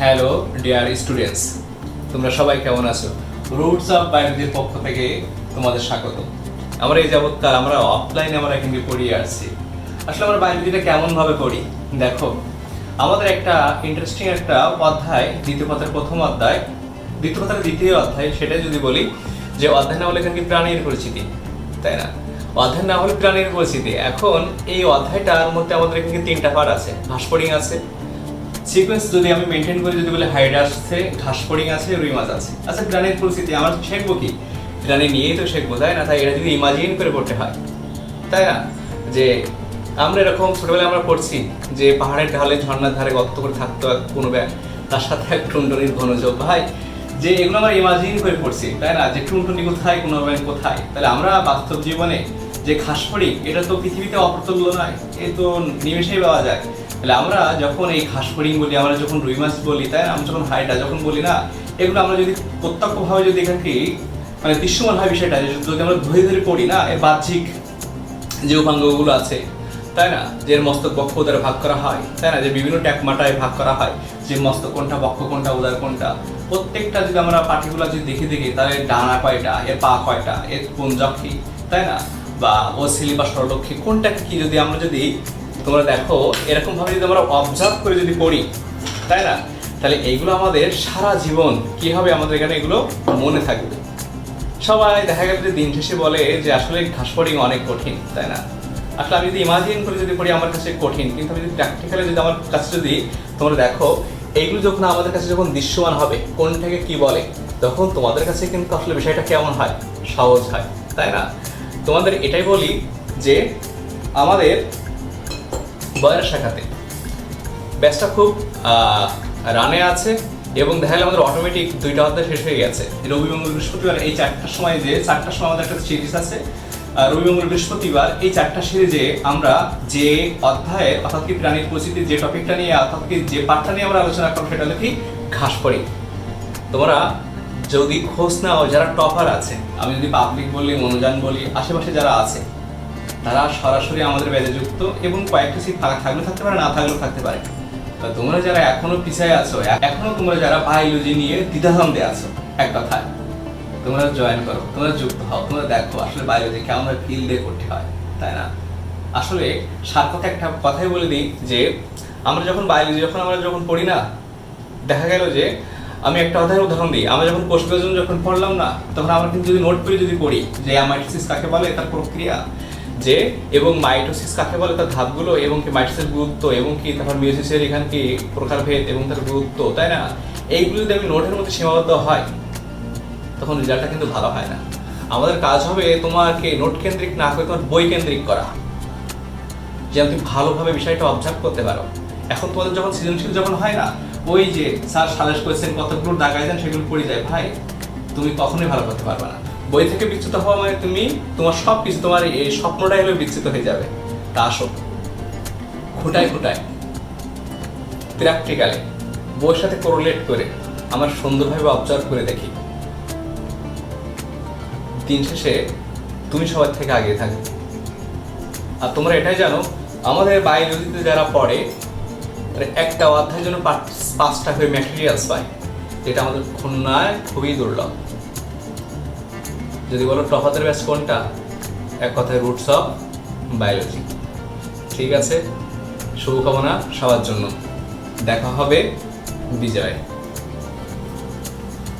Hello dear students, তোমরা সবাই কেমন আছো? রুটস অফ বায়োলজির পক্ষ থেকে তোমাদের স্বাগত। আমরা এই যাবৎকাল আমরা অফলাইনে আমরা এখানে পড়িয়ে আসছি। আসলে আমরা বায়োলজিটা কেমনভাবে পড়ি দেখো, আমাদের একটা ইন্টারেস্টিং একটা অধ্যায়, দ্বিতীয় কথার প্রথম অধ্যায়, দ্বিতীয় কথার দ্বিতীয় অধ্যায়, সেটা যদি বলি যে অধ্যায় না হলে এখানে কি প্রাণীর পরিচিতি, তাই না? অধ্যায় না হলে প্রাণীর পরিচিতি। এখন এই অধ্যায়টার মধ্যে আমাদের এখানে তিনটা পার্ট আছে, ঘাসফড়িং আছে, সিকোয়েন্স যদি আমি মেনটেন করি, যদি বলে হাইড্রা আছে, ঘাসফড়িং আছে, রুই মাছ আছে। আচ্ছা, প্রাণীর পরিস্থিতি আমরা শিখবো কি? প্রাণী নিয়েই তো শিখবো, তাই না? তাই এটা যদি ইমাজিন করে পড়তে হয়, তাই না? যে আমরা এরকম ছোটবেলায় আমরা পড়ছি যে পাহাড়ের ঢালে ঝর্ণার ধারে গর্ত করে থাকতো এক কোনো ব্যাগ, তার সাথে এক টুনটুনির ঘনযোগ, ভাই যে এগুলো আমরা ইমাজিন করে পড়ছি, তাই না? যে টুনটুনি কোথায়, কোনো ব্যাগ কোথায়। তাহলে আমরা বাস্তব জীবনে যে ঘাসফড়িং, এটা তো পৃথিবীতে অপ্রতুল্য নয়, এ তো নিমেষেই পাওয়া যায়। তাহলে আমরা যখন এই ঘাসফড়িং বলি, আমরা যখন রুই মাছ বলি, তাই না? আমরা যখন হাইড্রা যখন বলি না, এগুলো আমরা যদি প্রত্যক্ষভাবে যদি এখানকে মানে দৃশ্যমান হয় বিষয়টা, যদি আমরা ধরে ধরে পড়ি না, এর বাহ্যিক যে উপাঙ্গগুলো আছে, তাই না? যে মস্তক বক্ষ উদরে ভাগ করা হয়, তাই না? যে বিভিন্ন ট্যাকমাটায় ভাগ করা হয়, যে মস্তক কোনটা, বক্ষ কোনটা, উদর কোনটা, প্রত্যেকটা যদি আমরা পার্টিকুলার যদি দেখে তাহলে ডানা কয়টা, এর পা কয়টা, এর পুঞ্জক কি, তাই না? বা ওসিলি বা সরলক্ষী কোনটা কি, যদি আমরা যদি তোমরা দেখো এরকম ভাবে যদি আমরা অবজার্ভ করে যদি পড়ি, তাই না? তাহলে এইগুলো আমাদের সারা জীবন কি হবে, আমাদের এখানে এগুলো মনে থাকবে। সবাই দেখা গেল যে দিন শেষে বলে যে আসলে ঘাসফড়িং অনেক কঠিন, তাই না? আসলে আমি যদি ইমাজিন করে যদি পড়ি আমার কাছে কঠিন, কিন্তু আমি যদি প্র্যাকটিক্যালি যদি আমার কাছে যদি তোমরা দেখো, এইগুলো যখন আমাদের কাছে যখন দৃশ্যমান হবে কোনটাকে কি বলে, তখন তোমাদের কাছে কিন্তু আসলে বিষয়টা কেমন হয়, সহজ হয়, তাই না? তোমাদের এটাই বলি যে আমাদের বয়ের শাখাতে ব্যাচটা খুব রানে আছে, এবং দেখা গেলে আমাদের অটোমেটিক দুইটা অধ্যায় শেষ হয়ে গেছে। রবি মঙ্গল বৃহস্পতিবার এই 4টার সময়, যে 4টার সময় আমাদের একটা সিরিজ আছে রবি মঙ্গল বৃহস্পতিবার, এই 4টা সিরিজে আমরা যে অধ্যায়ের অর্থাৎ কি প্রাণীর পরিস্থিতির যে টপিকটা নিয়ে অর্থাৎ কি যে পাঠটা নিয়ে আমরা আলোচনা করবো, সেটা হলো কি ঘাসফড়িং। তোমরা যদি খোঁজ নাও, যারা টপার আছে, আমি যদি পাবলিক বলি, মনোযান বলি, আশেপাশে যারা আছে, তারা সরাসরি আমাদের ব্যাচে যুক্ত, এবং কয়েকটা সিট ফাঁকা থাকলেও থাকতে পারে, না থাকলেও থাকতে পারে। তোমরা যারা এখনো পিছায় আছো, এখনো তোমরা যারা বায়োলজি নিয়ে দ্বিধাদ্বন্দ্বে আছো, এক কথায় তোমরা জয়েন করো, তোমরা যুক্ত হও, তোমরা দেখো আসলে বায়োলজি কেমন ফিল দিয়ে করতে হয়, তাই না? আসলে সার্থক একটা কথাই বলে দিই যে আমরা যখন বায়োলজি আমরা যখন পড়ি না, দেখা গেল যে আমি একটা অধ্যায়ের উদাহরণ দিই, আমরা যখন কোষ বিভাজন যখন পড়লাম না, তখন আমরা কিন্তু যদি নোট করে যদি পড়ি যে মাইটোসিস কাকে বলে, তার প্রক্রিয়া, যে এবং মাইটোসিস কাকে বলে, তার ধাপগুলো, এবং কি মাইটোসিসের গুরুত্ব, এবং কি তারপর মিওসিসের এখান কি প্রকারভেদ এবং তার গুরুত্ব, তাই না? এইগুলো যদি আমি নোটের মধ্যে সীমাবদ্ধ হয়, তখন রেজাল্টটা কিন্তু ভালো হয় না। আমাদের কাজ হবে তোমাকে নোট কেন্দ্রিক না করে তোমার বই কেন্দ্রিক করা, যেন তুমি ভালোভাবে বিষয়টা অবজার্ভ করতে পারো। এখন তোমাদের যখন সৃজনশীল যখন হয় না, ওই যে স্যার সাজেস্ট করেছেন কতগুলো দাগাই দেন, সেগুলো পড়ে যায়, ভাই তুমি কখনোই ভালো করতে পারবে না। বই থেকে বিচ্যুত হওয়া মানে তুমি তোমার সব কিছু, তোমার এই স্বপ্নটাই হলে বিচ্যুত হয়ে যাবে। তা আসো খুঁটায় প্র্যাকটিক্যালি বইয়ের সাথে কোরিলেট করে আমরা সুন্দরভাবে অবজার্ভ করে দেখি, দিন শেষে তুমি সবার থেকে আগে থাকবে। আর তোমরা এটাই জানো, আমাদের বায়োলজিতে যারা পড়ে একটা অধ্যায়ের জন্য 5টা করে ম্যাটেরিয়ালস পায়, যেটা আমাদের খুলনায় খুবই দুর্লভ। যদি বলো টপাতের ব্যাচ কোনটা, এক কথায় রুটস অফ বায়োলজি। ঠিক আছে, শুভকামনা সবার জন্য, দেখা হবে বিজয়।